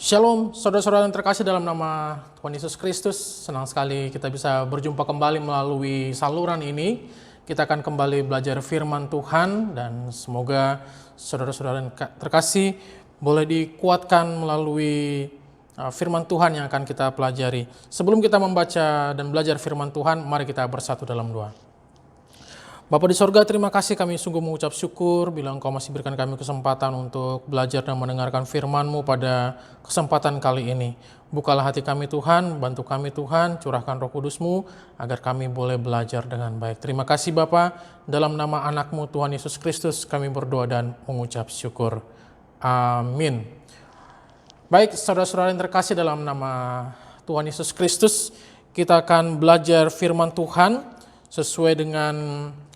Shalom, saudara-saudara yang terkasih dalam nama Tuhan Yesus Kristus. Senang sekali kita bisa berjumpa kembali melalui saluran ini. Kita akan kembali belajar firman Tuhan dan semoga saudara-saudara yang terkasih boleh dikuatkan melalui firman Tuhan yang akan kita pelajari. Sebelum kita membaca dan belajar firman Tuhan, mari kita bersatu dalam doa. Bapa di sorga, terima kasih, kami sungguh mengucap syukur bila Engkau masih berikan kami kesempatan untuk belajar dan mendengarkan firman-Mu pada kesempatan kali ini. Bukalah hati kami Tuhan, bantu kami Tuhan, curahkan Roh Kudus-Mu agar kami boleh belajar dengan baik. Terima kasih Bapa, dalam nama anak-Mu Tuhan Yesus Kristus kami berdoa dan mengucap syukur. Amin. Baik, saudara-saudara yang terkasih dalam nama Tuhan Yesus Kristus, kita akan belajar firman Tuhan sesuai dengan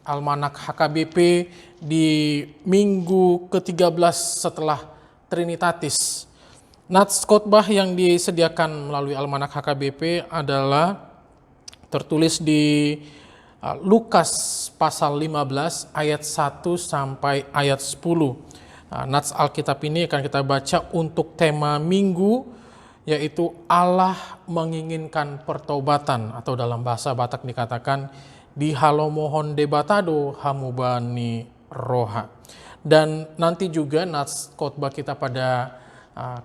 Almanak HKBP di minggu ke-13 setelah Trinitatis. Nats khotbah yang disediakan melalui Almanak HKBP adalah tertulis di Lukas pasal 15 ayat 1 sampai ayat 10. Nats Alkitab ini akan kita baca untuk tema minggu, yaitu Allah menginginkan pertobatan, atau dalam bahasa Batak dikatakan di halomohon debatado hamubani roha. Dan nanti juga nats khotbah kita pada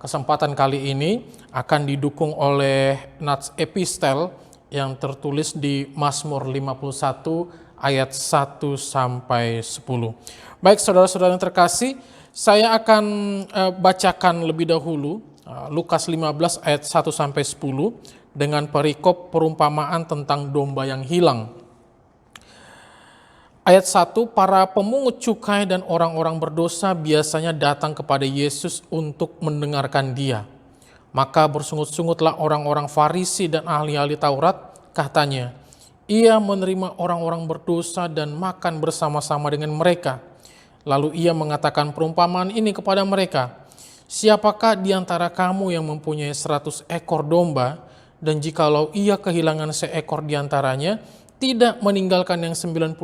kesempatan kali ini akan didukung oleh nats epistel yang tertulis di Mazmur 51 ayat 1 sampai 10. Baik saudara-saudara yang terkasih, saya akan bacakan lebih dahulu Lukas 15 ayat 1 sampai 10 dengan perikop perumpamaan tentang domba yang hilang. Ayat 1, para pemungut cukai dan orang-orang berdosa biasanya datang kepada Yesus untuk mendengarkan Dia. Maka bersungut-sungutlah orang-orang Farisi dan ahli-ahli Taurat, katanya, Ia menerima orang-orang berdosa dan makan bersama-sama dengan mereka. Lalu Ia mengatakan perumpamaan ini kepada mereka, siapakah di antara kamu yang mempunyai 100 ekor domba, dan jikalau ia kehilangan seekor di antaranya, tidak meninggalkan yang 99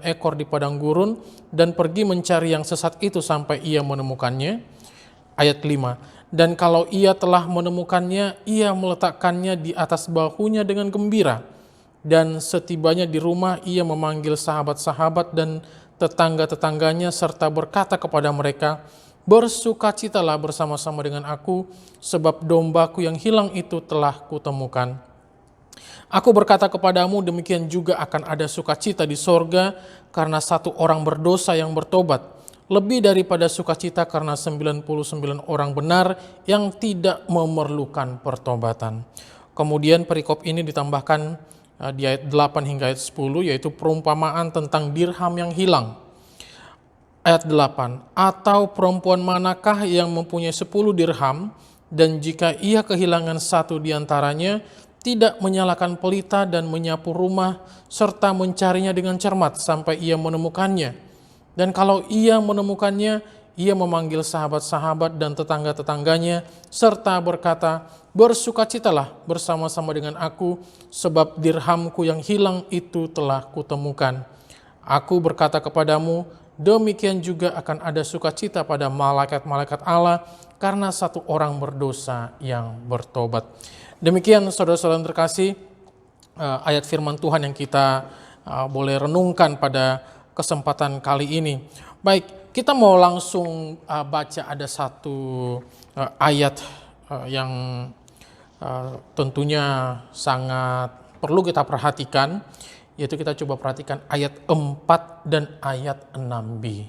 ekor di padang gurun dan pergi mencari yang sesat itu sampai ia menemukannya. Ayat 5, dan kalau ia telah menemukannya, ia meletakkannya di atas bahunya dengan gembira. Dan setibanya di rumah, ia memanggil sahabat-sahabat dan tetangga-tetangganya serta berkata kepada mereka, bersukacitalah bersama-sama dengan aku, sebab dombaku yang hilang itu telah kutemukan. Aku berkata kepadamu, demikian juga akan ada sukacita di sorga karena satu orang berdosa yang bertobat, lebih daripada sukacita karena 99 orang benar yang tidak memerlukan pertobatan. Kemudian perikop ini ditambahkan di ayat 8 hingga ayat 10, yaitu perumpamaan tentang dirham yang hilang. Ayat 8, atau perempuan manakah yang mempunyai 10 dirham, dan jika ia kehilangan satu di antaranya, tidak menyalakan pelita dan menyapu rumah, serta mencarinya dengan cermat sampai ia menemukannya. Dan kalau ia menemukannya, ia memanggil sahabat-sahabat dan tetangga-tetangganya, serta berkata, bersukacitalah bersama-sama dengan aku, sebab dirhamku yang hilang itu telah kutemukan. Aku berkata kepadamu, demikian juga akan ada sukacita pada malaikat-malaikat Allah, karena satu orang berdosa yang bertobat. Demikian saudara-saudara yang terkasih, ayat firman Tuhan yang kita boleh renungkan pada kesempatan kali ini. Baik, kita mau langsung baca ada satu ayat yang tentunya sangat perlu kita perhatikan, yaitu kita coba perhatikan ayat 4 dan ayat 6b.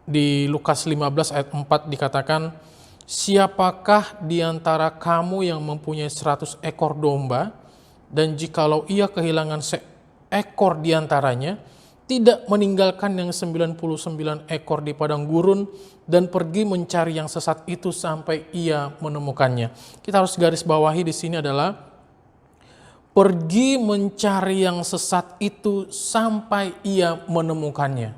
Di Lukas 15 ayat 4 dikatakan, siapakah di antara kamu yang mempunyai 100 ekor domba, dan jikalau ia kehilangan seekor di antaranya, tidak meninggalkan yang 99 ekor di padang gurun, dan pergi mencari yang sesat itu sampai ia menemukannya. Kita harus garis bawahi di sini adalah pergi mencari yang sesat itu sampai ia menemukannya.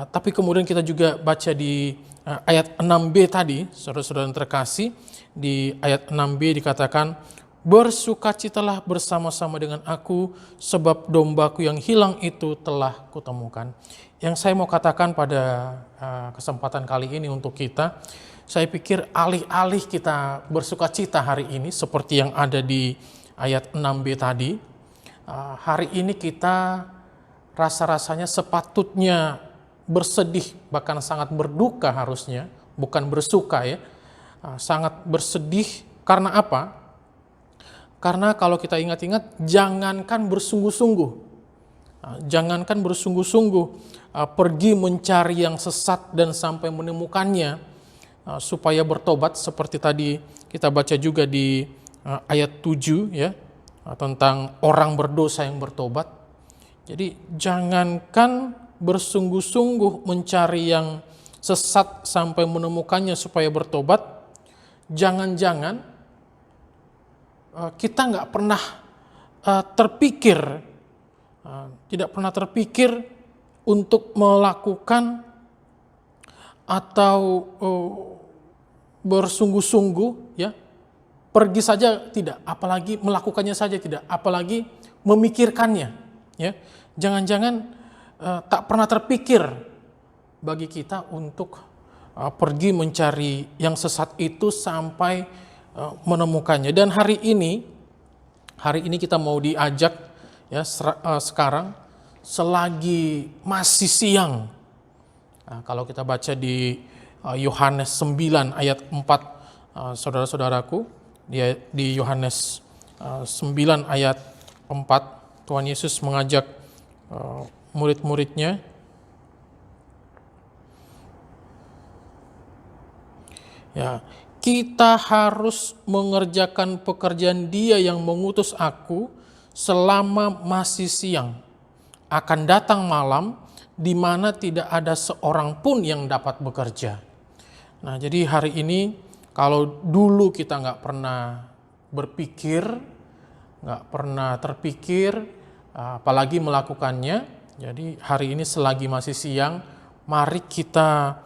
Tapi kemudian kita juga baca di ayat 6b tadi, saudara-saudara yang terkasih, di ayat 6b dikatakan, bersukacitalah bersama-sama dengan aku, sebab dombaku yang hilang itu telah kutemukan. Yang saya mau katakan pada kesempatan kali ini untuk kita, saya pikir alih-alih kita bersukacita hari ini seperti yang ada di ayat 6b tadi, hari ini kita rasa-rasanya sepatutnya bersedih, bahkan sangat berduka harusnya, bukan bersuka ya. Sangat bersedih karena apa? Karena kalau kita ingat-ingat, jangankan bersungguh-sungguh pergi mencari yang sesat dan sampai menemukannya, supaya bertobat, seperti tadi kita baca juga di ayat 7 ya, tentang orang berdosa yang bertobat. Jadi jangankan bersungguh-sungguh mencari yang sesat sampai menemukannya supaya bertobat, jangan-jangan kita nggak pernah tidak pernah terpikir untuk melakukan atau bersungguh-sungguh ya, pergi saja tidak, apalagi melakukannya saja tidak, apalagi memikirkannya ya. Jangan-jangan tak pernah terpikir bagi kita untuk pergi mencari yang sesat itu sampai menemukannya. Dan hari ini kita mau diajak ya, sekarang selagi masih siang. Kalau kita baca di Yohanes 9 ayat 4, saudara-saudaraku, di Yohanes 9 ayat 4, Tuhan Yesus mengajak murid-muridnya ya, kita harus mengerjakan pekerjaan Dia yang mengutus aku selama masih siang. Akan datang malam di mana tidak ada seorang pun yang dapat bekerja. Nah, jadi hari ini kalau dulu kita nggak pernah berpikir, nggak pernah terpikir, apalagi melakukannya. Jadi hari ini selagi masih siang, mari kita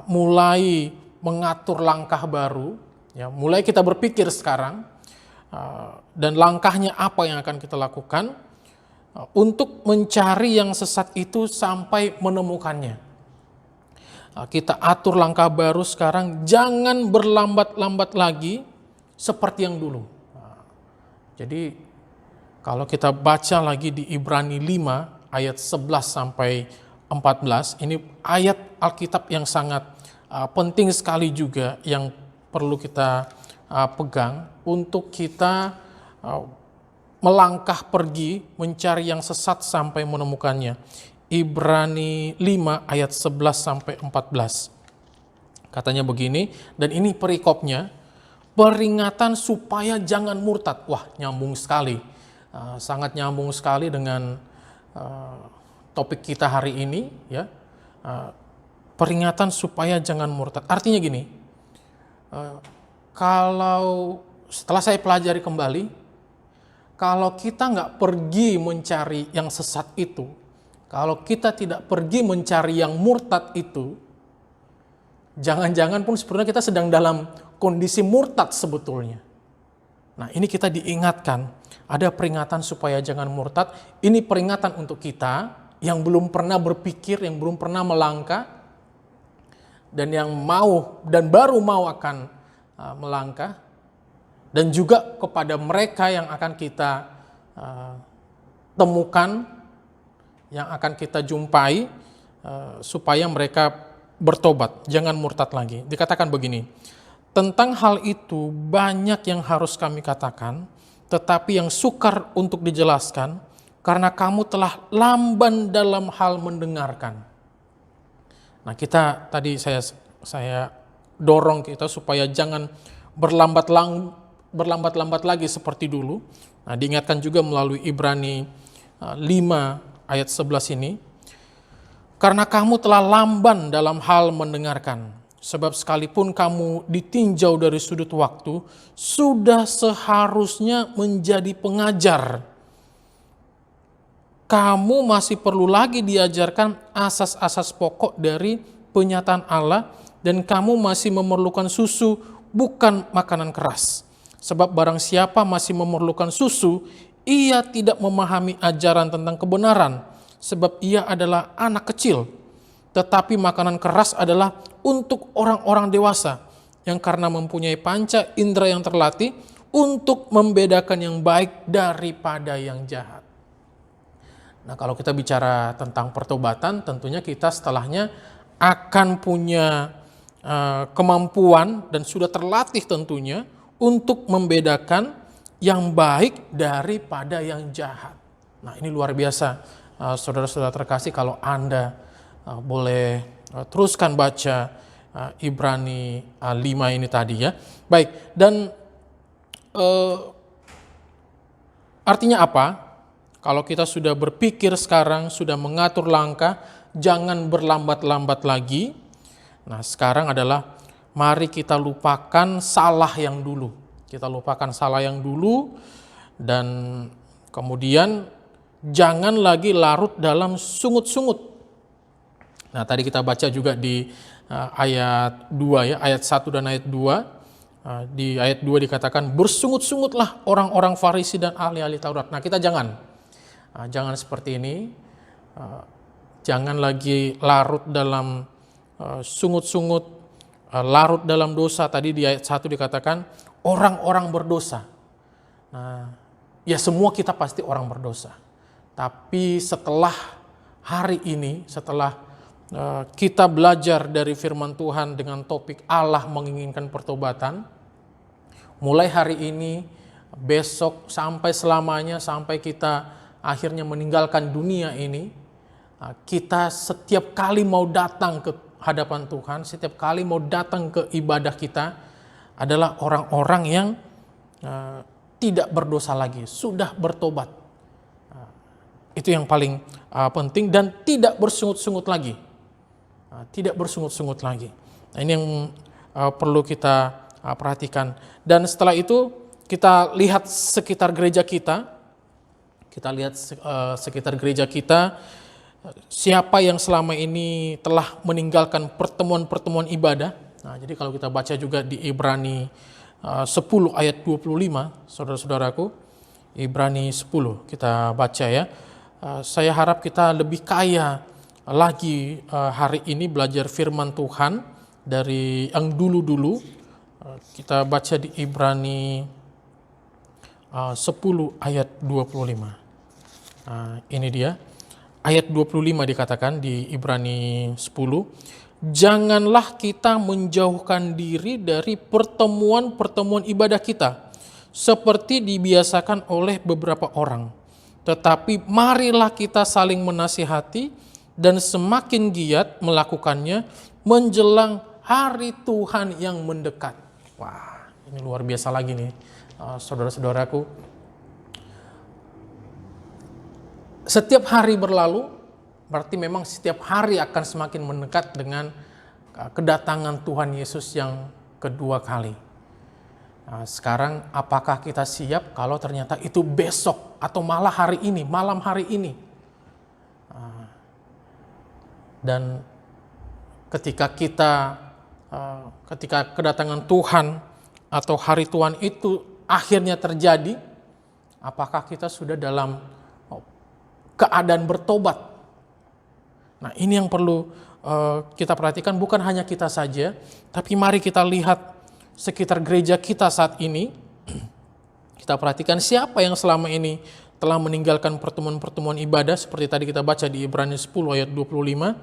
mulai mengatur langkah baru. Ya, mulai kita berpikir sekarang, dan langkahnya apa yang akan kita lakukan untuk mencari yang sesat itu sampai menemukannya. Kita atur langkah baru sekarang, jangan berlambat-lambat lagi seperti yang dulu. Jadi kalau kita baca lagi di Ibrani 5 ayat 11 sampai 14, ini ayat Alkitab yang sangat penting sekali juga yang perlu kita pegang untuk kita melangkah pergi mencari yang sesat sampai menemukannya. Ibrani 5 ayat 11 sampai 14. Katanya begini, dan ini perikopnya, peringatan supaya jangan murtad. Wah, nyambung sekali. Sangat nyambung sekali dengan topik kita hari ini ya. Peringatan supaya jangan murtad. Artinya gini, kalau setelah saya pelajari kembali, kalau kita nggak pergi mencari yang sesat itu, kalau kita tidak pergi mencari yang murtad itu, jangan-jangan pun sebenarnya kita sedang dalam kondisi murtad sebetulnya. Nah, ini kita diingatkan, ada peringatan supaya jangan murtad. Ini peringatan untuk kita yang belum pernah berpikir, yang belum pernah melangkah, dan yang mau dan baru mau akan melangkah, dan juga kepada mereka yang akan kita temukan, yang akan kita jumpai, supaya mereka bertobat, jangan murtad lagi. Dikatakan begini, tentang hal itu banyak yang harus kami katakan, tetapi yang sukar untuk dijelaskan, karena kamu telah lamban dalam hal mendengarkan. Nah, kita tadi saya dorong kita supaya jangan berlambat-lambat lagi seperti dulu. Nah, diingatkan juga melalui Ibrani 5 ayat 11 ini, karena kamu telah lamban dalam hal mendengarkan, sebab sekalipun kamu ditinjau dari sudut waktu, sudah seharusnya menjadi pengajar. Kamu masih perlu lagi diajarkan asas-asas pokok dari penyataan Allah, dan kamu masih memerlukan susu, bukan makanan keras. Sebab barang siapa masih memerlukan susu, ia tidak memahami ajaran tentang kebenaran, sebab ia adalah anak kecil. Tetapi makanan keras adalah untuk orang-orang dewasa, yang karena mempunyai panca indera yang terlatih untuk membedakan yang baik daripada yang jahat. Nah, kalau kita bicara tentang pertobatan, tentunya kita setelahnya akan punya kemampuan dan sudah terlatih tentunya untuk membedakan yang baik daripada yang jahat. Nah, ini luar biasa, saudara-saudara terkasih, kalau Anda boleh teruskan baca Ibrani 5 ini tadi ya. Baik, dan artinya apa? Kalau kita sudah berpikir sekarang, sudah mengatur langkah, jangan berlambat-lambat lagi. Nah, sekarang adalah mari kita lupakan salah yang dulu. Kita lupakan salah yang dulu dan kemudian jangan lagi larut dalam sungut-sungut. Nah, tadi kita baca juga di ayat 2 ya, ayat 1 dan ayat 2. Di ayat 2 dikatakan, bersungut-sungutlah orang-orang Farisi dan ahli-ahli Taurat. Nah, kita jangan seperti ini. Jangan lagi larut dalam sungut-sungut, larut dalam dosa. Tadi di ayat 1 dikatakan orang-orang berdosa. Nah, ya semua kita pasti orang berdosa. Tapi setelah hari ini, setelah kita belajar dari firman Tuhan dengan topik Allah menginginkan pertobatan, mulai hari ini, besok, sampai selamanya, sampai kita akhirnya meninggalkan dunia ini, kita setiap kali mau datang ke hadapan Tuhan, setiap kali mau datang ke ibadah kita adalah orang-orang yang tidak berdosa lagi, sudah bertobat. Itu yang paling penting, dan tidak bersungut-sungut lagi. Tidak bersungut-sungut lagi. Nah, ini yang perlu kita perhatikan. Dan setelah itu kita lihat sekitar gereja kita. Kita lihat sekitar gereja kita, siapa yang selama ini telah meninggalkan pertemuan-pertemuan ibadah. Nah, jadi kalau kita baca juga di Ibrani 10 ayat 25, saudara-saudaraku, Ibrani 10 kita baca ya. Saya harap kita lebih kaya lagi hari ini belajar firman Tuhan dari yang dulu-dulu. Kita baca di Ibrani 10 ayat 25. Ini dia, ayat 25 dikatakan di Ibrani 10, janganlah kita menjauhkan diri dari pertemuan-pertemuan ibadah kita, seperti dibiasakan oleh beberapa orang. Tetapi marilah kita saling menasihati dan semakin giat melakukannya menjelang hari Tuhan yang mendekat. Wah, ini luar biasa lagi nih, saudara-saudaraku. Setiap hari berlalu, berarti memang setiap hari akan semakin mendekat dengan kedatangan Tuhan Yesus yang kedua kali. Nah, sekarang apakah kita siap kalau ternyata itu besok atau malah hari ini, malam hari ini? Dan ketika kedatangan Tuhan atau hari Tuhan itu akhirnya terjadi, apakah kita sudah dalam keadaan bertobat? Nah, ini yang perlu kita perhatikan, bukan hanya kita saja, tapi mari kita lihat sekitar gereja kita saat ini. Kita perhatikan siapa yang selama ini telah meninggalkan pertemuan-pertemuan ibadah, seperti tadi kita baca di Ibrani 10 ayat 25,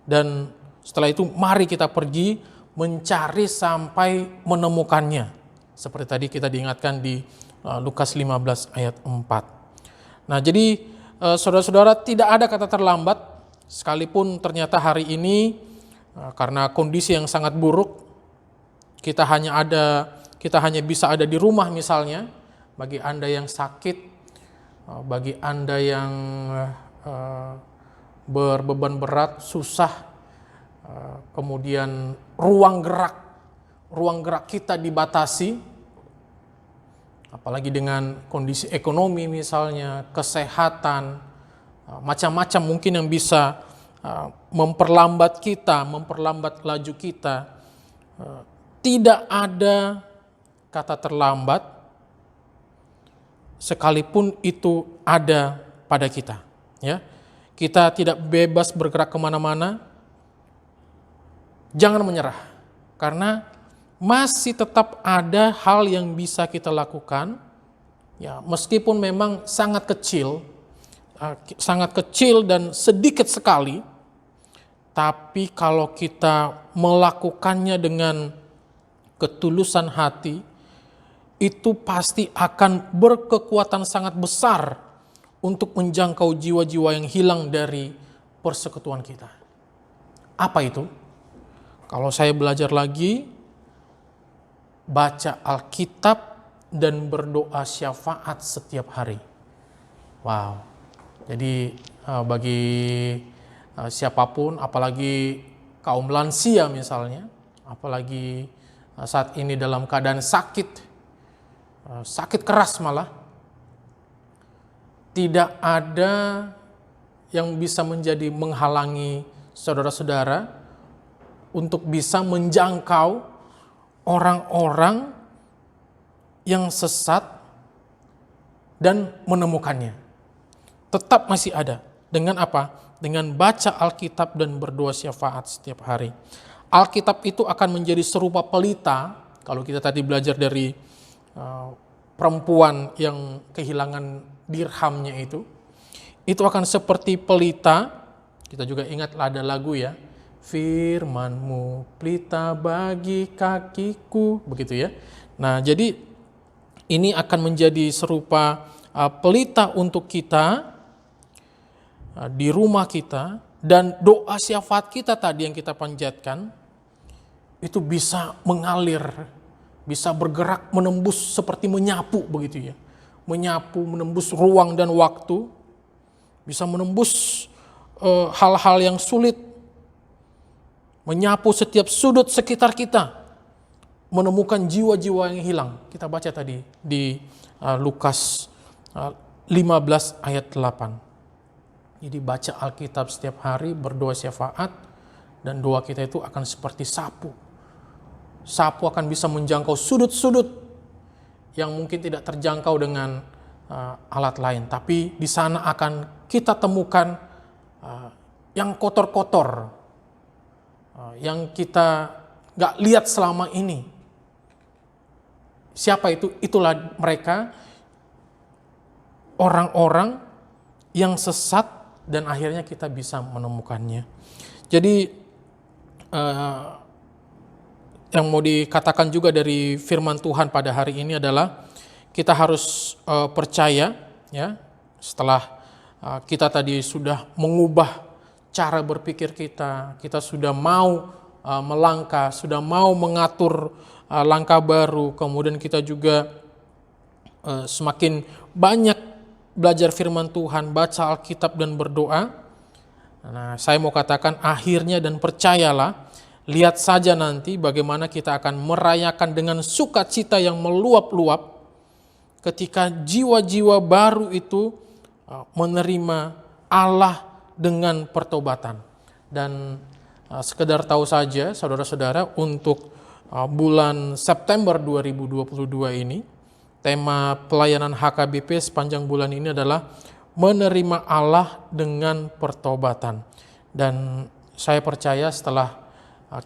dan setelah itu mari kita pergi mencari sampai menemukannya. Seperti tadi kita diingatkan di Lukas 15 ayat 4. Nah, jadi saudara-saudara, tidak ada kata terlambat, sekalipun ternyata hari ini karena kondisi yang sangat buruk, kita hanya bisa ada di rumah misalnya. Bagi Anda yang sakit, bagi Anda yang berbeban berat, susah, kemudian ruang gerak kita dibatasi, apalagi dengan kondisi ekonomi misalnya, kesehatan, macam-macam mungkin yang bisa memperlambat laju kita. Tidak ada kata terlambat, sekalipun itu ada pada kita. Ya, kita tidak bebas bergerak kemana-mana. Jangan menyerah, karena masih tetap ada hal yang bisa kita lakukan, ya meskipun memang sangat kecil dan sedikit sekali, tapi kalau kita melakukannya dengan ketulusan hati, itu pasti akan berkekuatan sangat besar untuk menjangkau jiwa-jiwa yang hilang dari persekutuan kita. Apa itu? Kalau saya belajar lagi, baca Alkitab dan berdoa syafaat setiap hari. Wow. Jadi bagi siapapun, apalagi kaum lansia misalnya, apalagi saat ini dalam keadaan sakit keras malah, tidak ada yang bisa menjadi menghalangi saudara-saudara untuk bisa menjangkau orang-orang yang sesat dan menemukannya. Tetap masih ada. Dengan apa? Dengan baca Alkitab dan berdoa syafaat setiap hari. Alkitab itu akan menjadi serupa pelita. Kalau kita tadi belajar dari perempuan yang kehilangan dirhamnya itu akan seperti pelita. Kita juga ingat ada lagu ya, firman-Mu pelita bagi kakiku, begitu ya. Nah, jadi ini akan menjadi serupa pelita untuk kita di rumah kita, dan doa syafaat kita tadi yang kita panjatkan itu bisa mengalir, bisa bergerak menembus seperti menyapu begitu ya. Menyapu, menembus ruang dan waktu, bisa menembus hal-hal yang sulit, menyapu setiap sudut sekitar kita, menemukan jiwa-jiwa yang hilang. Kita baca tadi di Lukas 15 ayat 8. Jadi baca Alkitab setiap hari, berdoa syafaat, dan doa kita itu akan seperti sapu. Sapu akan bisa menjangkau sudut-sudut yang mungkin tidak terjangkau dengan alat lain. Tapi di sana akan kita temukan yang kotor-kotor, yang kita gak lihat selama ini. Siapa itu? Itulah mereka, orang-orang yang sesat, dan akhirnya kita bisa menemukannya. Jadi yang mau dikatakan juga dari firman Tuhan pada hari ini adalah kita harus percaya ya, setelah kita tadi sudah mengubah cara berpikir kita sudah mau melangkah, sudah mau mengatur langkah baru, kemudian kita juga semakin banyak belajar firman Tuhan, baca Alkitab dan berdoa. Nah, saya mau katakan akhirnya dan percayalah, lihat saja nanti bagaimana kita akan merayakan dengan sukacita yang meluap-luap ketika jiwa-jiwa baru itu menerima Allah dengan pertobatan. Dan sekedar tahu saja saudara-saudara, untuk bulan September 2022 ini, tema pelayanan HKBP sepanjang bulan ini adalah menerima Allah dengan pertobatan. Dan saya percaya setelah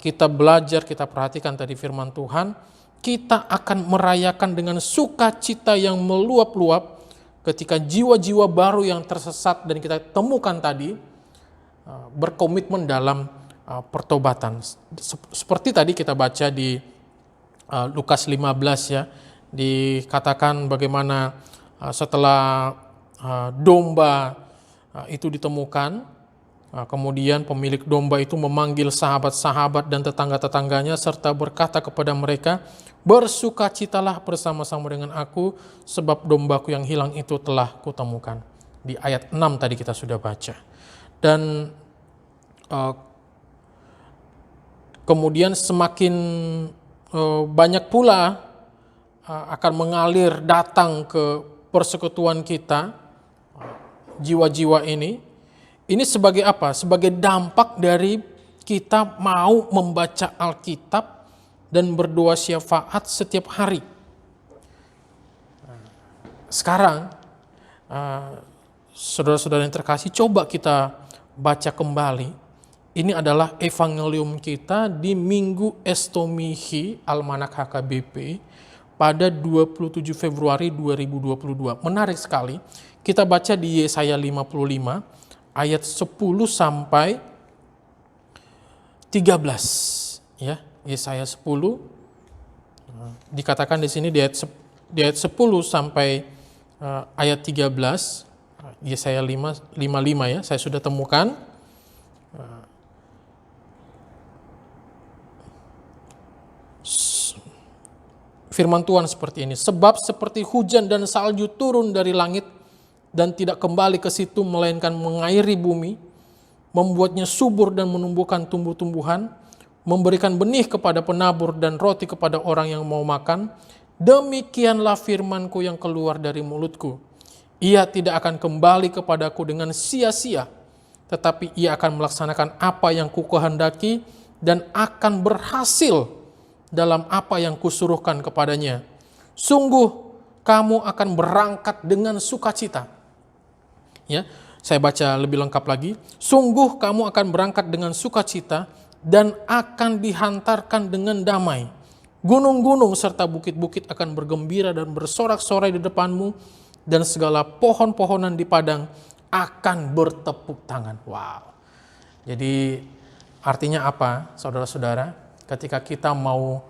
kita belajar, kita perhatikan tadi firman Tuhan, kita akan merayakan dengan sukacita yang meluap-luap ketika jiwa-jiwa baru yang tersesat dan kita temukan tadi berkomitmen dalam pertobatan. Seperti tadi kita baca di Lukas 15 ya, dikatakan bagaimana setelah domba itu ditemukan, kemudian pemilik domba itu memanggil sahabat-sahabat dan tetangga-tetangganya serta berkata kepada mereka, bersukacitalah bersama-sama dengan aku sebab dombaku yang hilang itu telah kutemukan. Di ayat 6 tadi kita sudah baca. Dan kemudian semakin banyak pula akan mengalir datang ke persekutuan kita, jiwa-jiwa ini sebagai apa? Sebagai dampak dari kita mau membaca Alkitab dan berdoa syafaat setiap hari. Sekarang, saudara-saudara yang terkasih, coba kita baca kembali Ini adalah evangelium kita di Minggu Estomihi Almanak HKBP pada 27 Februari 2022. Menarik sekali. Kita baca di Yesaya 55 ayat 10 sampai 13, ya. Yesaya 10 dikatakan di sini di ayat 10 sampai ayat 13. Yesaya 55 ya, saya sudah temukan. Firman Tuhan seperti ini, sebab seperti hujan dan salju turun dari langit dan tidak kembali ke situ melainkan mengairi bumi, membuatnya subur dan menumbuhkan tumbuh-tumbuhan, memberikan benih kepada penabur dan roti kepada orang yang mau makan, demikianlah firmanku yang keluar dari mulutku. Ia tidak akan kembali kepadaku dengan sia-sia, tetapi ia akan melaksanakan apa yang kukehendaki dan akan berhasil dalam apa yang kusuruhkan kepadanya. Sungguh kamu akan berangkat dengan sukacita. Ya, saya baca lebih lengkap lagi. Sungguh kamu akan berangkat dengan sukacita dan akan dihantarkan dengan damai. Gunung-gunung serta bukit-bukit akan bergembira dan bersorak-sorai di depanmu, dan segala pohon-pohonan di padang akan bertepuk tangan. Wow. Jadi artinya apa, saudara-saudara? Ketika kita mau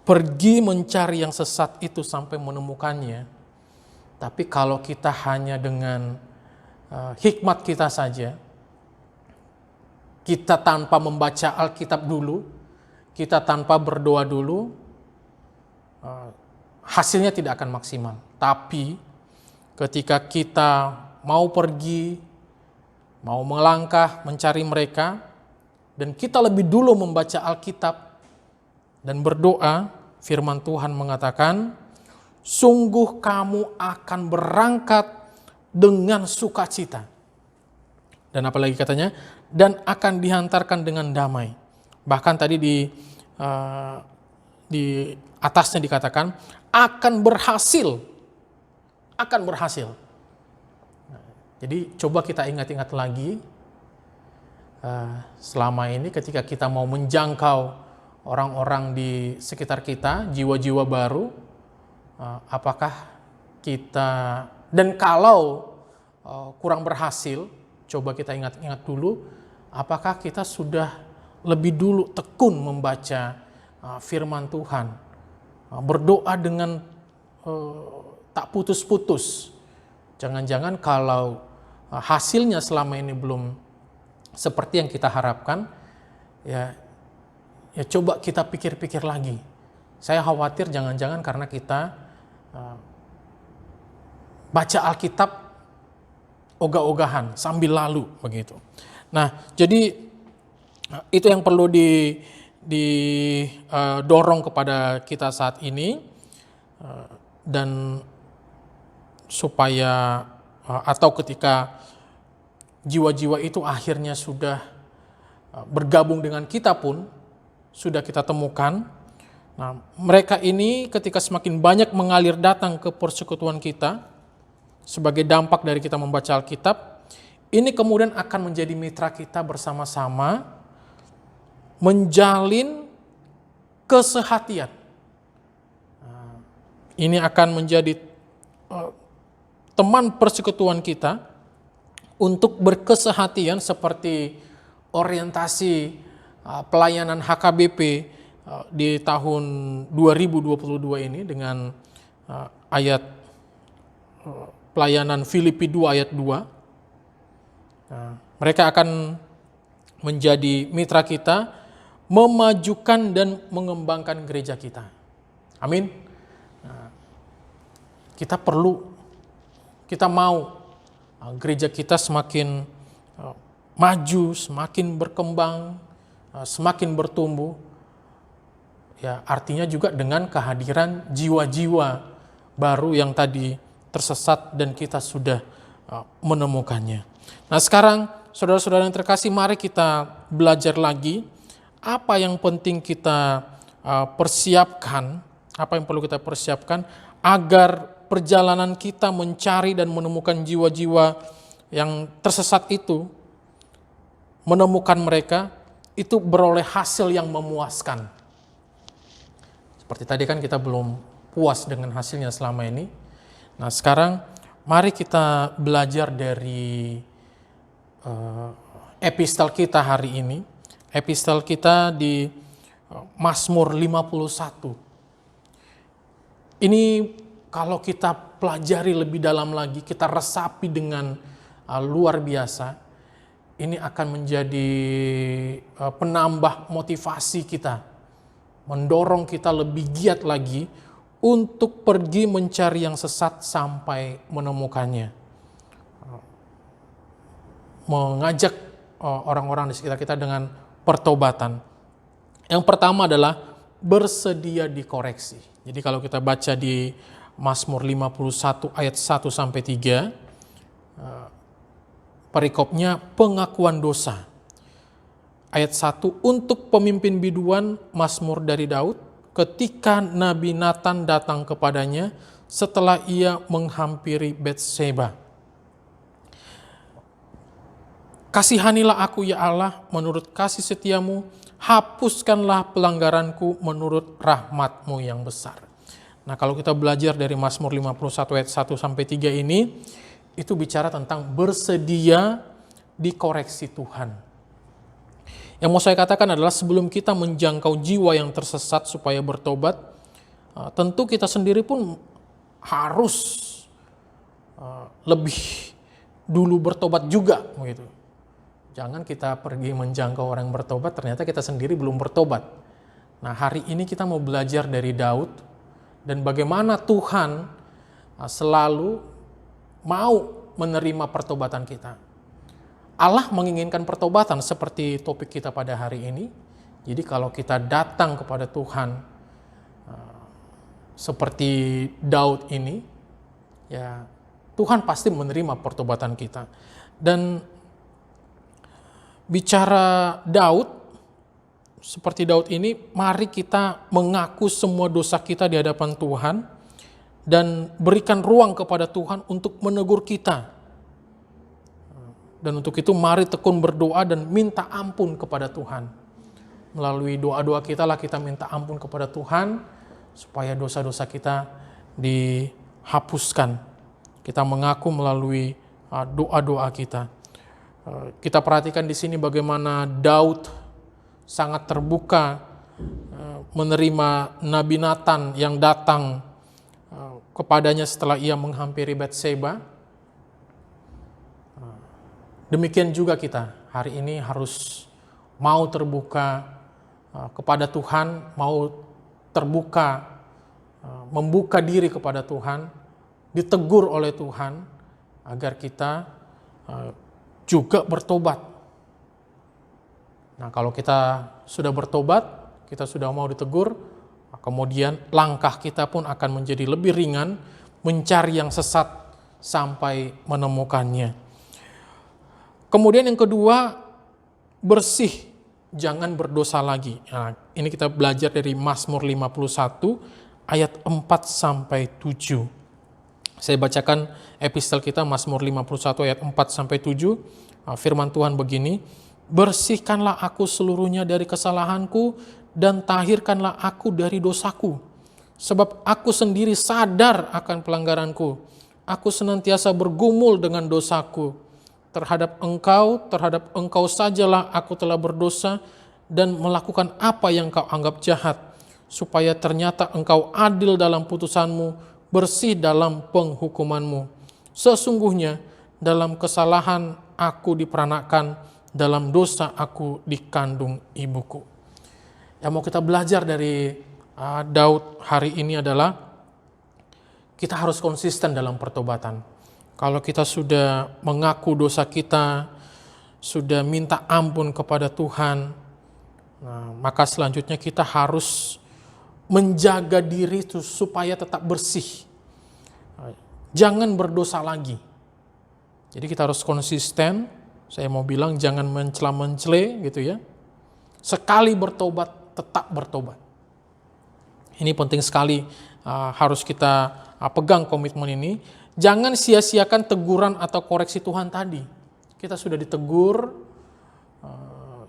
pergi mencari yang sesat itu sampai menemukannya, tapi kalau kita hanya dengan hikmat kita saja, kita tanpa membaca Alkitab dulu, kita tanpa berdoa dulu, hasilnya tidak akan maksimal. Tapi ketika kita mau pergi, mau melangkah mencari mereka, dan kita lebih dulu membaca Alkitab dan berdoa, firman Tuhan mengatakan, sungguh kamu akan berangkat dengan sukacita. Dan apalagi katanya, dan akan dihantarkan dengan damai. Bahkan tadi di atasnya dikatakan, akan berhasil. Akan berhasil. Jadi coba kita ingat-ingat lagi, selama ini ketika kita mau menjangkau orang-orang di sekitar kita, jiwa-jiwa baru, apakah kita, dan kalau kurang berhasil, coba kita ingat-ingat dulu, apakah kita sudah lebih dulu tekun membaca firman Tuhan, berdoa dengan tak putus-putus. Jangan-jangan kalau hasilnya selama ini belum seperti yang kita harapkan, ya coba kita pikir-pikir lagi. Saya khawatir jangan-jangan karena kita baca Alkitab ogah-ogahan sambil lalu begitu. Nah, jadi itu yang perlu didorong kepada kita saat ini, dan supaya atau ketika jiwa-jiwa itu akhirnya sudah bergabung dengan kita pun, sudah kita temukan. Nah, mereka ini ketika semakin banyak mengalir datang ke persekutuan kita, sebagai dampak dari kita membaca Alkitab, ini kemudian akan menjadi mitra kita bersama-sama, menjalin kesehatian. Ini akan menjadi teman persekutuan kita, untuk berkesehatian seperti orientasi pelayanan HKBP di tahun 2022 ini dengan ayat pelayanan Filipi 2 ayat 2. Mereka akan menjadi mitra kita, memajukan dan mengembangkan gereja kita. Amin. Kita mau gereja kita semakin maju, semakin berkembang, semakin bertumbuh. Ya, artinya juga dengan kehadiran jiwa-jiwa baru yang tadi tersesat dan kita sudah menemukannya. Nah, sekarang saudara-saudara yang terkasih, mari kita belajar lagi apa yang penting kita persiapkan, apa yang perlu kita persiapkan agar perjalanan kita mencari dan menemukan jiwa-jiwa yang tersesat itu menemukan mereka, itu beroleh hasil yang memuaskan. Seperti tadi kan kita belum puas dengan hasilnya selama ini. Nah sekarang mari kita belajar dari epistel kita hari ini. Epistel kita di Mazmur 51. Ini kalau kita pelajari lebih dalam lagi, kita resapi dengan luar biasa, ini akan menjadi penambah motivasi kita, mendorong kita lebih giat lagi untuk pergi mencari yang sesat sampai menemukannya. Mengajak orang-orang di sekitar kita dengan pertobatan. Yang pertama adalah bersedia dikoreksi. Jadi kalau kita baca di Mazmur 51 ayat 1 sampai 3, perikopnya pengakuan dosa. Ayat 1, untuk pemimpin biduan, Mazmur dari Daud, ketika Nabi Natan datang kepadanya setelah ia menghampiri Betseba. Kasihanilah aku ya Allah menurut kasih setiamu, hapuskanlah pelanggaranku menurut rahmat-Mu yang besar. Nah kalau kita belajar dari Mazmur 51 ayat 1 sampai 3 ini, itu bicara tentang bersedia dikoreksi Tuhan. Yang mau saya katakan adalah sebelum kita menjangkau jiwa yang tersesat supaya bertobat, tentu kita sendiri pun harus lebih dulu bertobat juga, begitu. Jangan kita pergi menjangkau orang bertobat, ternyata kita sendiri belum bertobat. Nah hari ini kita mau belajar dari Daud, dan bagaimana Tuhan selalu mau menerima pertobatan kita. Allah menginginkan pertobatan seperti topik kita pada hari ini. Jadi kalau kita datang kepada Tuhan seperti Daud ini, ya Tuhan pasti menerima pertobatan kita. Dan bicara Daud, seperti Daud ini, mari kita mengaku semua dosa kita di hadapan Tuhan dan berikan ruang kepada Tuhan untuk menegur kita. Dan untuk itu mari tekun berdoa dan minta ampun kepada Tuhan. Melalui doa-doa kita lah kita minta ampun kepada Tuhan supaya dosa-dosa kita dihapuskan. Kita mengaku melalui doa-doa kita. Kita perhatikan di sini bagaimana Daud sangat terbuka menerima Nabi Natan yang datang kepadanya setelah ia menghampiri Betseba. Demikian juga kita hari ini harus mau terbuka kepada Tuhan, mau terbuka, membuka diri kepada Tuhan, ditegur oleh Tuhan agar kita juga bertobat. Nah, kalau kita sudah bertobat, kita sudah mau ditegur, kemudian langkah kita pun akan menjadi lebih ringan mencari yang sesat sampai menemukannya. Kemudian yang kedua, bersih, jangan berdosa lagi. Nah, ini kita belajar dari Mazmur 51 ayat 4 sampai 7. Saya bacakan epistel kita Mazmur 51 ayat 4 sampai 7. Firman Tuhan begini, bersihkanlah aku seluruhnya dari kesalahanku dan tahirkanlah aku dari dosaku. Sebab aku sendiri sadar akan pelanggaranku. Aku senantiasa bergumul dengan dosaku. Terhadap engkau sajalah aku telah berdosa dan melakukan apa yang kau anggap jahat, supaya ternyata engkau adil dalam putusanmu, bersih dalam penghukumanmu. Sesungguhnya dalam kesalahan aku diperanakan, dalam dosa aku dikandung ibuku. Yang mau kita belajar dari Daud hari ini adalah kita harus konsisten dalam pertobatan. Kalau kita sudah mengaku dosa kita, sudah minta ampun kepada Tuhan, maka selanjutnya kita harus menjaga diri supaya tetap bersih. Jangan berdosa lagi. Jadi kita harus konsisten. Saya mau bilang jangan mencela-mencele gitu ya. Sekali bertobat, tetap bertobat. Ini penting sekali, harus kita pegang komitmen ini. Jangan sia-siakan teguran atau koreksi Tuhan tadi. Kita sudah ditegur,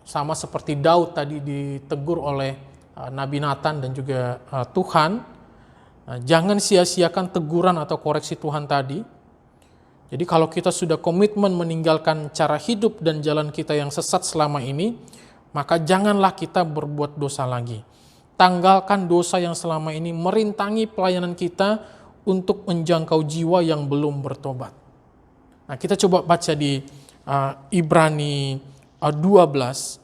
sama seperti Daud tadi ditegur oleh Nabi Nathan dan juga Tuhan, jangan sia-siakan teguran atau koreksi Tuhan tadi. Jadi kalau kita sudah komitmen meninggalkan cara hidup dan jalan kita yang sesat selama ini, maka janganlah kita berbuat dosa lagi. Tanggalkan dosa yang selama ini merintangi pelayanan kita untuk menjangkau jiwa yang belum bertobat. Nah, kita coba baca di Ibrani 12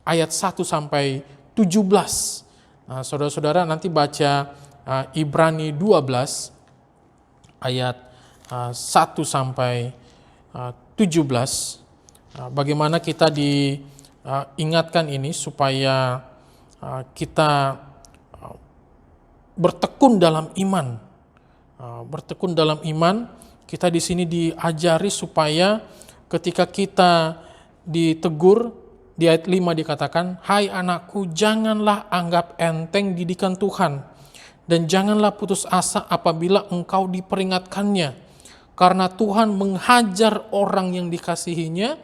ayat 1 sampai 17. Nah, saudara-saudara nanti baca Ibrani 12 ayat 1 sampai 17. Bagaimana kita diingatkan ini supaya kita bertekun dalam iman. Bertekun dalam iman, kita di sini diajari supaya ketika kita ditegur, di ayat 5 dikatakan, "Hai anakku, janganlah anggap enteng didikan Tuhan, dan janganlah putus asa apabila engkau diperingatkannya. Karena Tuhan menghajar orang yang dikasihinya,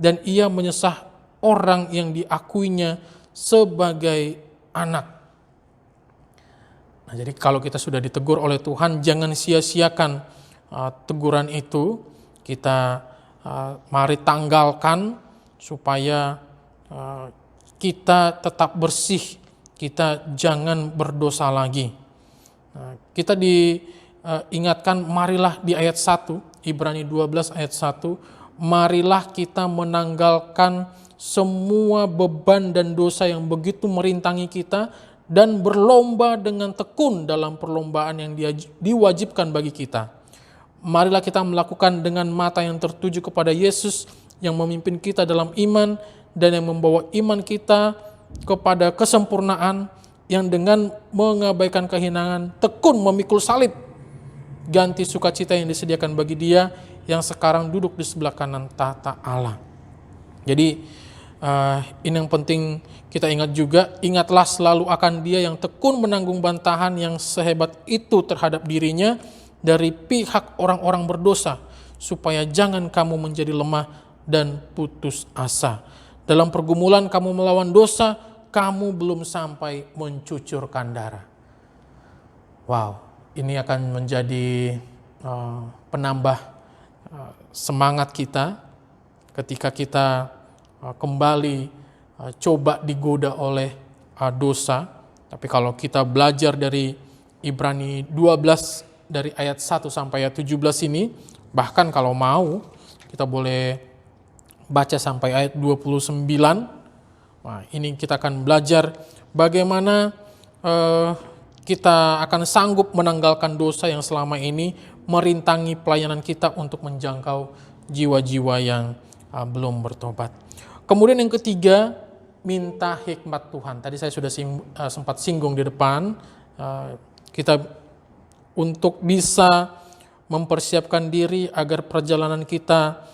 dan ia menyesah orang yang diakuinya sebagai anak." Nah, jadi kalau kita sudah ditegur oleh Tuhan, jangan sia-siakan teguran itu. Kita mari tanggalkan supaya kita tetap bersih, kita jangan berdosa lagi. Kita diingatkan, marilah di ayat 1, Ibrani 12 ayat 1, marilah kita menanggalkan semua beban dan dosa yang begitu merintangi kita dan berlomba dengan tekun dalam perlombaan yang diwajibkan bagi kita. Marilah kita melakukan dengan mata yang tertuju kepada Yesus yang memimpin kita dalam iman dan yang membawa iman kita kepada kesempurnaan, yang dengan mengabaikan kehinaan tekun memikul salib, ganti sukacita yang disediakan bagi Dia yang sekarang duduk di sebelah kanan tahta Allah. Jadi ini yang penting kita ingat juga, ingatlah selalu akan Dia yang tekun menanggung bantahan yang sehebat itu terhadap dirinya dari pihak orang-orang berdosa, supaya jangan kamu menjadi lemah dan putus asa. Dalam pergumulan kamu melawan dosa, kamu belum sampai mencucurkan darah. Wow, ini akan menjadi penambah semangat kita ketika kita kembali coba digoda oleh dosa. Tapi kalau kita belajar dari Ibrani 12 dari ayat 1 sampai ayat 17 ini, bahkan kalau mau kita boleh baca sampai ayat 29. Nah, ini kita akan belajar bagaimana kita akan sanggup menanggalkan dosa yang selama ini merintangi pelayanan kita untuk menjangkau jiwa-jiwa yang belum bertobat. Kemudian yang ketiga, minta hikmat Tuhan. Tadi saya sudah sempat singgung di depan, kita untuk bisa mempersiapkan diri agar perjalanan kita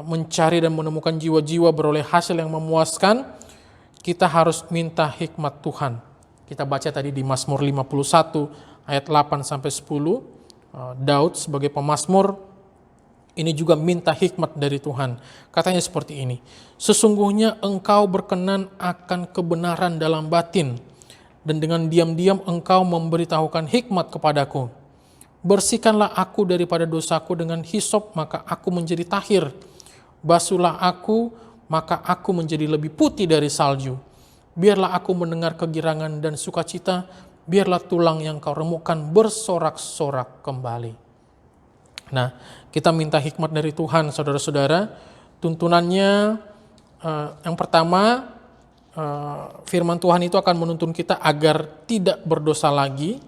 mencari dan menemukan jiwa-jiwa beroleh hasil yang memuaskan, kita harus minta hikmat Tuhan. Kita baca tadi di Mazmur 51 ayat 8 sampai 10, Daud sebagai pemazmur ini juga minta hikmat dari Tuhan. Katanya seperti ini, "Sesungguhnya engkau berkenan akan kebenaran dalam batin, dan dengan diam-diam engkau memberitahukan hikmat kepadaku. Bersihkanlah aku daripada dosaku dengan hisop, maka aku menjadi tahir. Basuhlah aku, maka aku menjadi lebih putih dari salju. Biarlah aku mendengar kegirangan dan sukacita, biarlah tulang yang kau remukkan bersorak-sorak kembali." Nah, kita minta hikmat dari Tuhan, saudara-saudara. Tuntunannya yang pertama, firman Tuhan itu akan menuntun kita agar tidak berdosa lagi.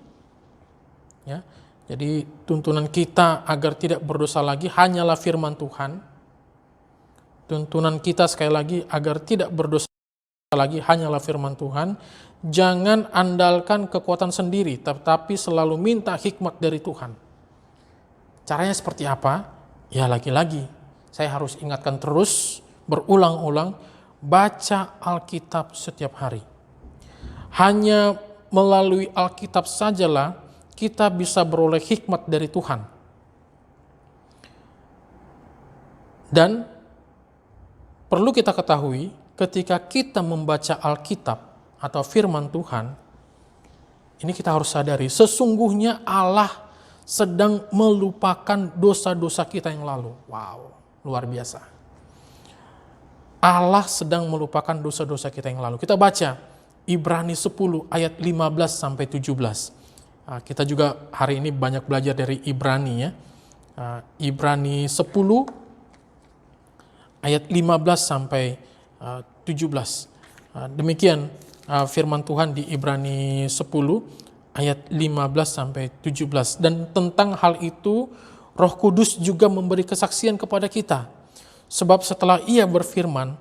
Ya, jadi tuntunan kita agar tidak berdosa lagi hanyalah firman Tuhan. Tuntunan kita sekali lagi agar tidak berdosa lagi hanyalah firman Tuhan. Jangan andalkan kekuatan sendiri, tetapi selalu minta hikmat dari Tuhan. Caranya seperti apa? Ya lagi-lagi, saya harus ingatkan terus, berulang-ulang, baca Alkitab setiap hari. Hanya melalui Alkitab sajalah kita bisa beroleh hikmat dari Tuhan. Dan perlu kita ketahui, ketika kita membaca Alkitab atau firman Tuhan, ini kita harus sadari, sesungguhnya Allah sedang melupakan dosa-dosa kita yang lalu. Wow, luar biasa. Allah sedang melupakan dosa-dosa kita yang lalu. Kita baca Ibrani 10 ayat 15 sampai 17. Kita juga hari ini banyak belajar dari Ibrani ya. Ibrani 10 ayat 15 sampai 17. Demikian firman Tuhan di Ibrani 10 ayat 15 sampai 17. Dan tentang hal itu Roh Kudus juga memberi kesaksian kepada kita. Sebab setelah Ia berfirman,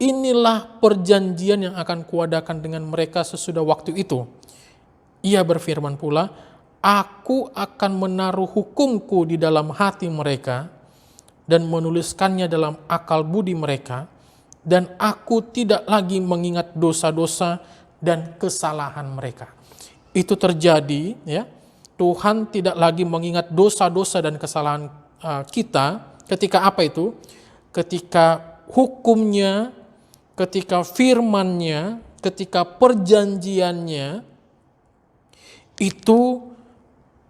inilah perjanjian yang akan kuadakan dengan mereka sesudah waktu itu. Ia berfirman pula, aku akan menaruh hukumku di dalam hati mereka dan menuliskannya dalam akal budi mereka, dan aku tidak lagi mengingat dosa-dosa dan kesalahan mereka. Itu terjadi ya. Tuhan tidak lagi mengingat dosa-dosa dan kesalahan kita ketika apa itu? Ketika hukumnya, ketika firman-Nya, ketika perjanjiannya itu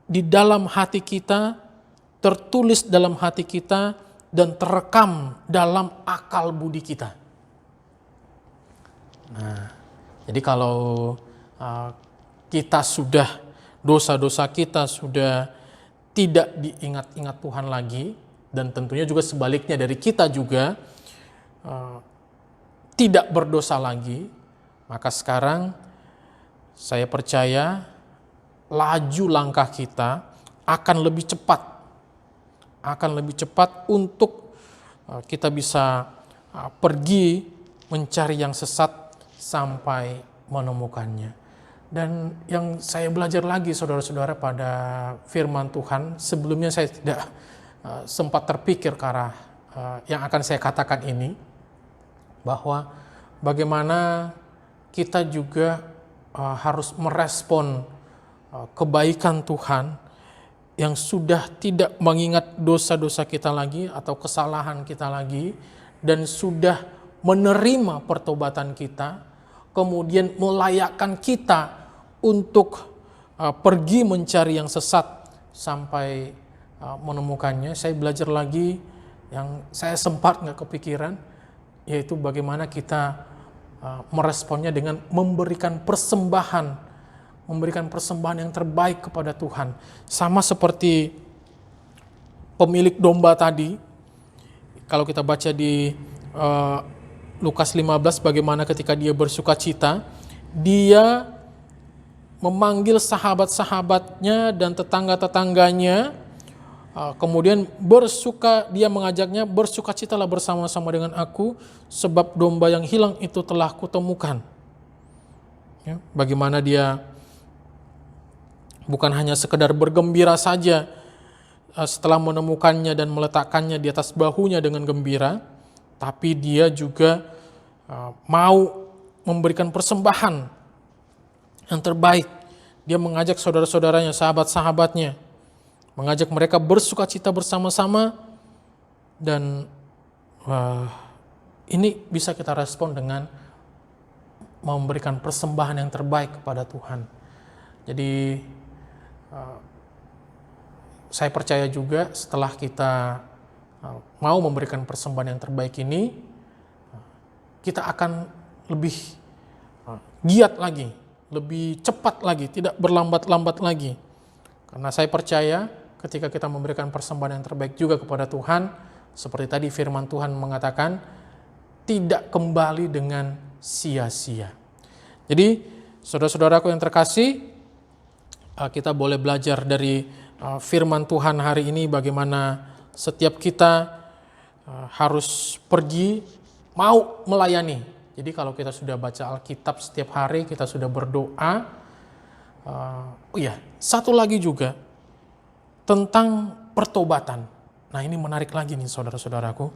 di dalam hati kita, tertulis dalam hati kita, dan terekam dalam akal budi kita. Nah, jadi kalau kita sudah, dosa-dosa kita sudah tidak diingat-ingat Tuhan lagi, dan tentunya juga sebaliknya dari kita juga tidak berdosa lagi, maka sekarang saya percaya laju langkah kita akan lebih cepat untuk kita bisa pergi mencari yang sesat sampai menemukannya. Dan yang saya belajar lagi saudara-saudara pada firman Tuhan, sebelumnya saya tidak sempat terpikir ke arah yang akan saya katakan ini, bahwa bagaimana kita juga harus merespon kebaikan Tuhan yang sudah tidak mengingat dosa-dosa kita lagi atau kesalahan kita lagi, dan sudah menerima pertobatan kita, kemudian melayakkan kita untuk pergi mencari yang sesat sampai menemukannya. Saya belajar lagi yang saya sempat nggak kepikiran, yaitu bagaimana kita meresponnya dengan memberikan persembahan yang terbaik kepada Tuhan. Sama seperti pemilik domba tadi, kalau kita baca di Lukas 15, bagaimana ketika dia bersuka cita, dia memanggil sahabat-sahabatnya dan tetangga-tetangganya, kemudian dia mengajaknya, bersukacitalah bersama-sama dengan aku, sebab domba yang hilang itu telah kutemukan. Ya, bagaimana dia bukan hanya sekedar bergembira saja setelah menemukannya dan meletakkannya di atas bahunya dengan gembira, tapi dia juga mau memberikan persembahan yang terbaik. Dia mengajak saudara-saudaranya, sahabat-sahabatnya, mengajak mereka bersukacita bersama-sama, dan ini bisa kita respon dengan memberikan persembahan yang terbaik kepada Tuhan. Jadi saya percaya juga setelah kita mau memberikan persembahan yang terbaik ini, kita akan lebih giat lagi, lebih cepat lagi, tidak berlambat-lambat lagi. Karena saya percaya ketika kita memberikan persembahan yang terbaik juga kepada Tuhan, seperti tadi firman Tuhan mengatakan, tidak kembali dengan sia-sia. Jadi saudara-saudaraku yang terkasih, kita boleh belajar dari firman Tuhan hari ini bagaimana setiap kita harus pergi mau melayani. Jadi kalau kita sudah baca Alkitab setiap hari, kita sudah berdoa. Satu lagi juga tentang pertobatan. Nah, ini menarik lagi nih saudara-saudaraku.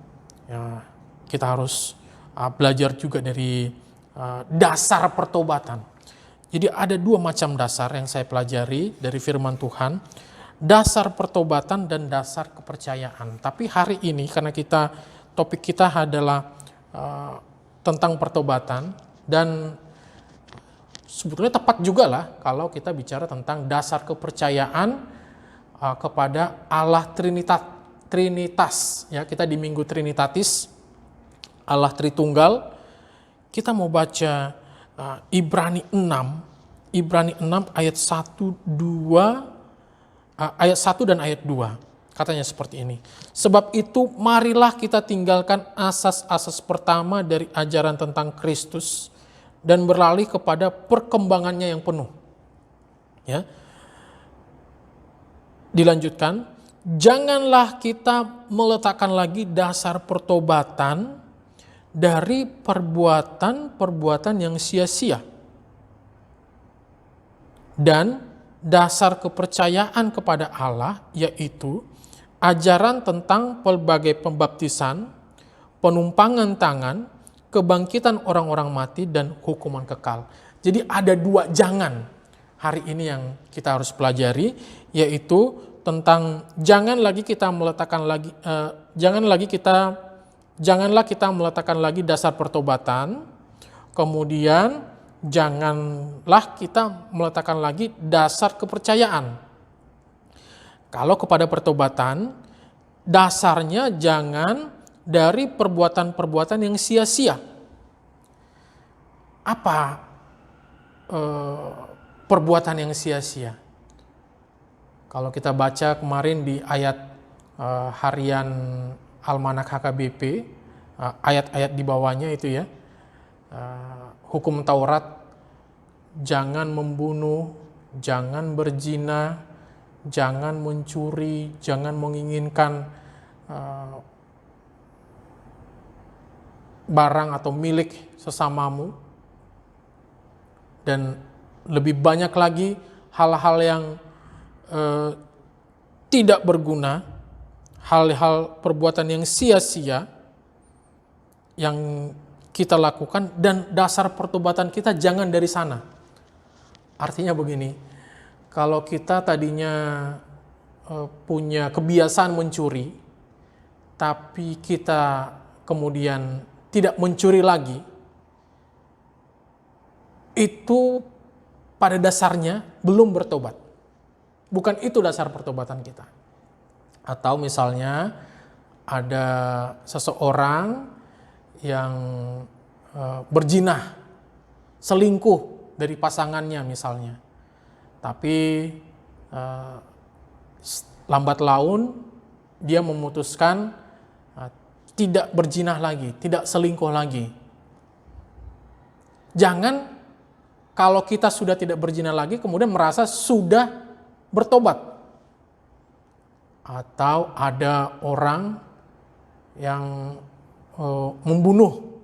Ya, kita harus belajar juga dari dasar pertobatan. Jadi ada dua macam dasar yang saya pelajari dari firman Tuhan. Dasar pertobatan dan dasar kepercayaan. Tapi hari ini karena topik kita adalah tentang pertobatan, dan sebetulnya tepat juga lah kalau kita bicara tentang dasar kepercayaan kepada Allah Trinitas. Ya, kita di Minggu Trinitatis, Allah Tritunggal. Kita mau baca Ibrani 6 ayat 1, 2, ayat 1 dan ayat 2. Katanya seperti ini. Sebab itu marilah kita tinggalkan asas-asas pertama dari ajaran tentang Kristus dan beralih kepada perkembangannya yang penuh. Ya. Dilanjutkan, janganlah kita meletakkan lagi dasar pertobatan dari perbuatan-perbuatan yang sia-sia dan dasar kepercayaan kepada Allah, yaitu ajaran tentang pelbagai pembaptisan, penumpangan tangan, kebangkitan orang-orang mati, dan hukuman kekal. Jadi ada 2 jangan hari ini yang kita harus pelajari, yaitu tentang janganlah kita meletakkan lagi dasar pertobatan, kemudian janganlah kita meletakkan lagi dasar kepercayaan. Kalau kepada pertobatan, dasarnya jangan dari perbuatan-perbuatan yang sia-sia. Apa perbuatan yang sia-sia? Kalau kita baca kemarin di ayat harian Almanak HKBP, ayat-ayat di bawahnya itu ya, hukum Taurat, jangan membunuh, jangan berzina, jangan mencuri, jangan menginginkan barang atau milik sesamamu, dan lebih banyak lagi hal-hal yang tidak berguna, hal-hal perbuatan yang sia-sia yang kita lakukan, dan dasar pertobatan kita jangan dari sana. Artinya begini, kalau kita tadinya punya kebiasaan mencuri, tapi kita kemudian tidak mencuri lagi, itu pada dasarnya belum bertobat. Bukan itu dasar pertobatan kita. Atau misalnya ada seseorang yang berzina, selingkuh dari pasangannya misalnya. Tapi lambat laun dia memutuskan tidak berzina lagi, tidak selingkuh lagi. Jangan kalau kita sudah tidak berzina lagi kemudian merasa sudah bertobat. Atau ada orang yang membunuh,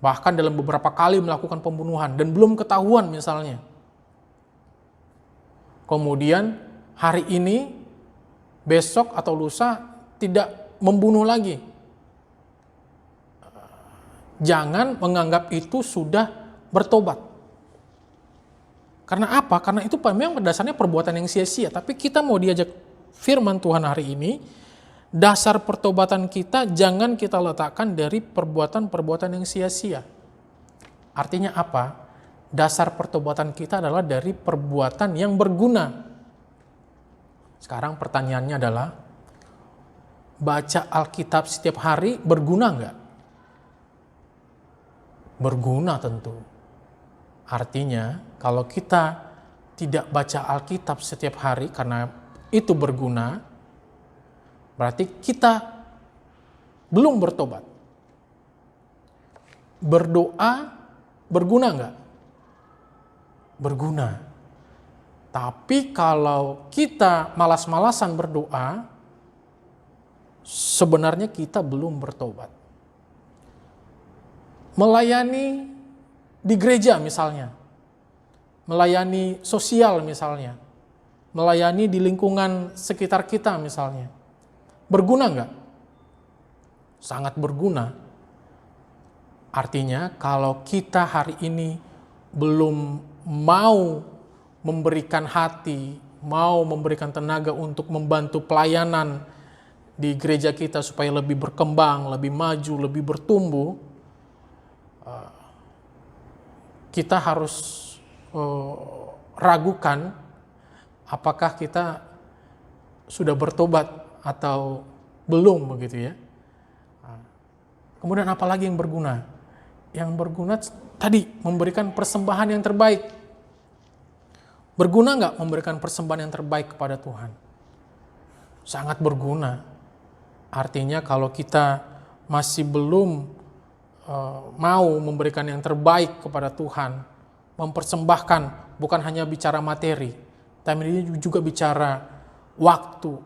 bahkan dalam beberapa kali melakukan pembunuhan dan belum ketahuan misalnya. Kemudian hari ini, besok atau lusa tidak membunuh lagi. Jangan menganggap itu sudah bertobat. Karena apa? Karena itu memang dasarnya perbuatan yang sia-sia. Tapi kita mau diajak firman Tuhan hari ini, dasar pertobatan kita jangan kita letakkan dari perbuatan-perbuatan yang sia-sia. Artinya apa? Dasar pertobatan kita adalah dari perbuatan yang berguna. Sekarang pertanyaannya adalah, baca Alkitab setiap hari berguna enggak? Berguna tentu. Artinya, kalau kita tidak baca Alkitab setiap hari karena itu berguna, berarti kita belum bertobat. Berdoa berguna enggak? Berguna. Tapi kalau kita malas-malasan berdoa, sebenarnya kita belum bertobat. Melayani di gereja misalnya, melayani sosial misalnya, melayani di lingkungan sekitar kita misalnya, berguna enggak? Sangat berguna. Artinya kalau kita hari ini belum mau memberikan hati, mau memberikan tenaga untuk membantu pelayanan di gereja kita supaya lebih berkembang, lebih maju, lebih bertumbuh, kita harus ragukan apakah kita sudah bertobat atau belum, begitu ya. Kemudian apalagi yang berguna? Yang berguna tadi memberikan persembahan yang terbaik. Berguna nggak memberikan persembahan yang terbaik kepada Tuhan? Sangat berguna. Artinya kalau kita masih belum mau memberikan yang terbaik kepada Tuhan, mempersembahkan, bukan hanya bicara materi, tapi ini juga bicara waktu,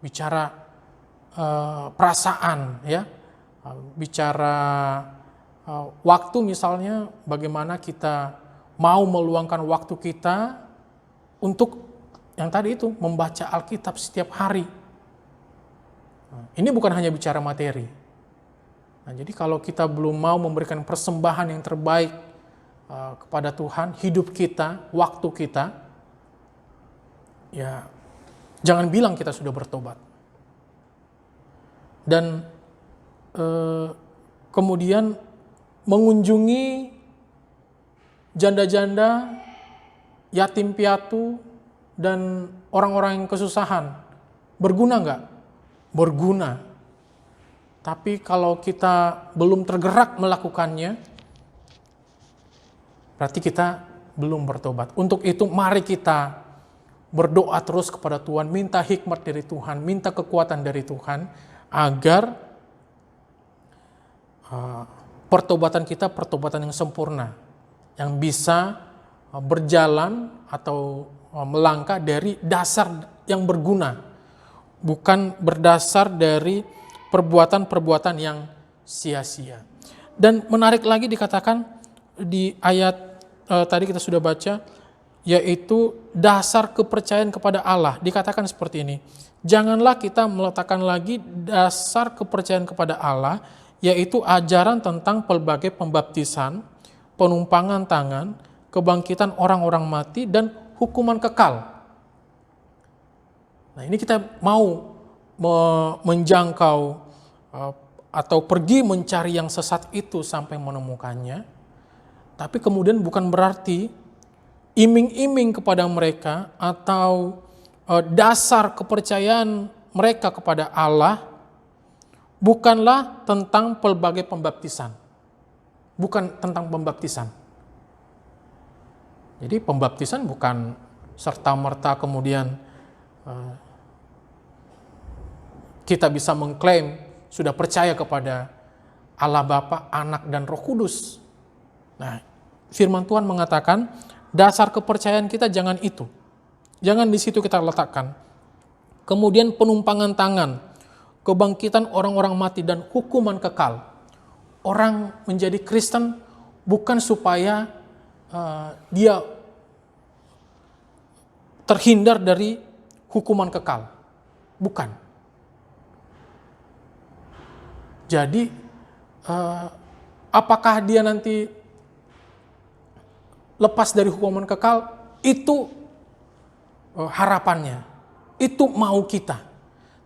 bicara perasaan, ya, bicara waktu, misalnya bagaimana kita mau meluangkan waktu kita untuk yang tadi itu, membaca Alkitab setiap hari. Ini bukan hanya bicara materi. Nah, jadi kalau kita belum mau memberikan persembahan yang terbaik kepada Tuhan, hidup kita, waktu kita, ya jangan bilang kita sudah bertobat. Dan kemudian mengunjungi janda-janda, yatim piatu, dan orang-orang yang kesusahan. Berguna nggak? Berguna. Tapi kalau kita belum tergerak melakukannya, berarti kita belum bertobat. Untuk itu mari kita berdoa terus kepada Tuhan, minta hikmat dari Tuhan, minta kekuatan dari Tuhan, agar pertobatan kita pertobatan yang sempurna, yang bisa berjalan atau melangkah dari dasar yang berguna, bukan berdasar dari perbuatan-perbuatan yang sia-sia. Dan menarik lagi dikatakan di ayat tadi kita sudah baca, yaitu dasar kepercayaan kepada Allah. Dikatakan seperti ini, janganlah kita meletakkan lagi dasar kepercayaan kepada Allah, yaitu ajaran tentang pelbagai pembaptisan, penumpangan tangan, kebangkitan orang-orang mati, dan hukuman kekal. Nah, ini kita mau menjangkau atau pergi mencari yang sesat itu sampai menemukannya, tapi kemudian bukan berarti iming-iming kepada mereka atau dasar kepercayaan mereka kepada Allah bukanlah tentang pelbagai pembaptisan. Bukan tentang pembaptisan. Jadi pembaptisan bukan serta-merta kemudian kita bisa mengklaim sudah percaya kepada Allah Bapa, Anak, dan Roh Kudus. Nah, firman Tuhan mengatakan dasar kepercayaan kita jangan itu. Jangan di situ kita letakkan. Kemudian penumpangan tangan, kebangkitan orang-orang mati, dan hukuman kekal. Orang menjadi Kristen bukan supaya dia terhindar dari hukuman kekal. Bukan. Jadi, apakah dia nanti lepas dari hukuman kekal? Itu harapannya. Itu mau kita.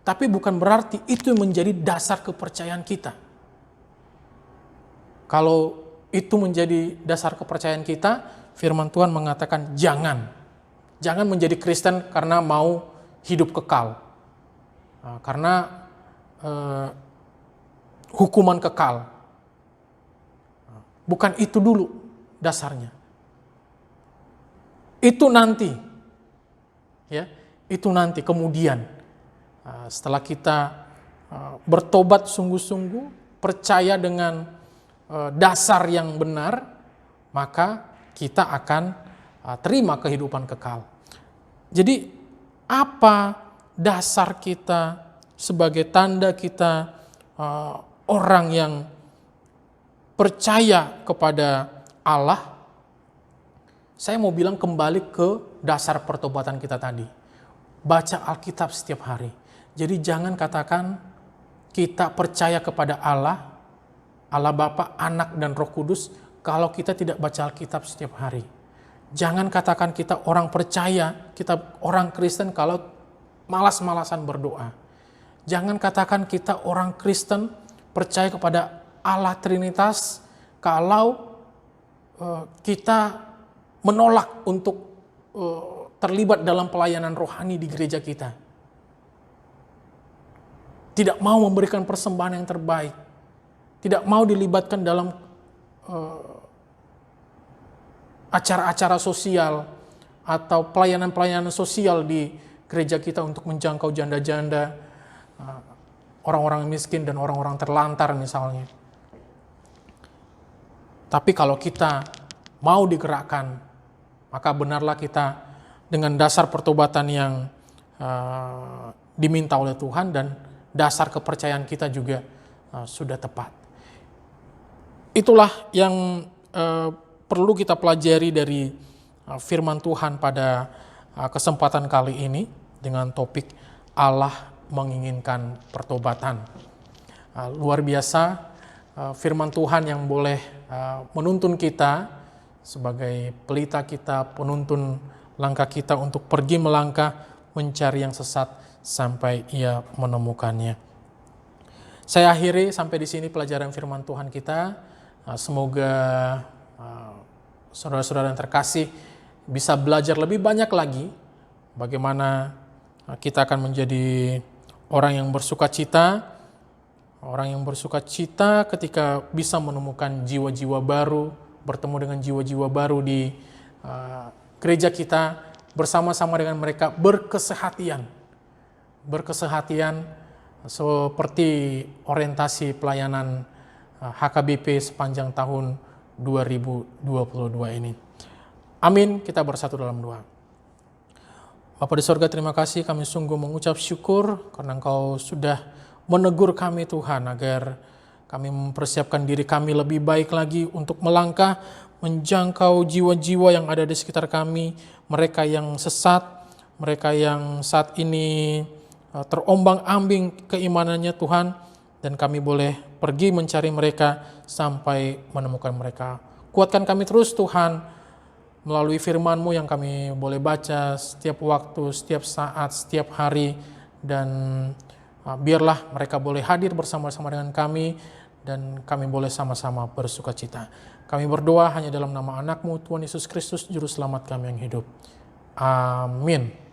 Tapi bukan berarti itu menjadi dasar kepercayaan kita. Kalau itu menjadi dasar kepercayaan kita, firman Tuhan mengatakan jangan. Jangan menjadi Kristen karena mau hidup kekal. Karena hukuman kekal. Bukan itu dulu dasarnya. Itu nanti. Ya, itu nanti kemudian. Setelah kita bertobat sungguh-sungguh, percaya dengan dasar yang benar, maka kita akan terima kehidupan kekal. Jadi apa dasar kita sebagai tanda kita orang yang percaya kepada Allah? Saya mau bilang kembali ke dasar pertobatan kita tadi. Baca Alkitab setiap hari. Jadi jangan katakan kita percaya kepada Allah Bapa, Anak, dan Roh Kudus kalau kita tidak baca Alkitab setiap hari. Jangan katakan kita orang percaya, kita orang Kristen kalau malas-malasan berdoa. Jangan katakan kita orang Kristen percaya kepada Allah Trinitas kalau kita menolak untuk terlibat dalam pelayanan rohani di gereja kita. Tidak mau memberikan persembahan yang terbaik. Tidak mau dilibatkan dalam acara-acara sosial atau pelayanan-pelayanan sosial di gereja kita untuk menjangkau janda-janda, orang-orang miskin dan orang-orang terlantar misalnya. Tapi kalau kita mau digerakkan, maka benarlah kita dengan dasar pertobatan yang diminta oleh Tuhan dan dasar kepercayaan kita juga sudah tepat. Itulah yang perlu kita pelajari dari firman Tuhan pada kesempatan kali ini dengan topik Allah menginginkan pertobatan. Luar biasa firman Tuhan yang boleh menuntun kita sebagai pelita kita, penuntun langkah kita untuk pergi melangkah mencari yang sesat sampai ia menemukannya. Saya akhiri sampai di sini pelajaran firman Tuhan kita. Semoga saudara-saudara yang terkasih bisa belajar lebih banyak lagi bagaimana kita akan menjadi orang yang bersukacita, ketika bisa menemukan jiwa-jiwa baru, bertemu dengan jiwa-jiwa baru di gereja kita, bersama-sama dengan mereka berkesehatian seperti orientasi pelayanan HKBP sepanjang tahun 2022 ini. Amin, kita bersatu dalam doa. Bapa di sorga, terima kasih, kami sungguh mengucap syukur karena Engkau sudah menegur kami Tuhan agar kami mempersiapkan diri kami lebih baik lagi untuk melangkah menjangkau jiwa-jiwa yang ada di sekitar kami, mereka yang sesat, mereka yang saat ini terombang-ambing keimanannya Tuhan, dan kami boleh pergi mencari mereka sampai menemukan mereka. Kuatkan kami terus Tuhan melalui firman-Mu yang kami boleh baca setiap waktu, setiap saat, setiap hari, dan biarlah mereka boleh hadir bersama-sama dengan kami dan kami boleh sama-sama bersukacita. Kami berdoa hanya dalam nama anak-Mu Tuhan Yesus Kristus, Juru Selamat kami yang hidup. Amin.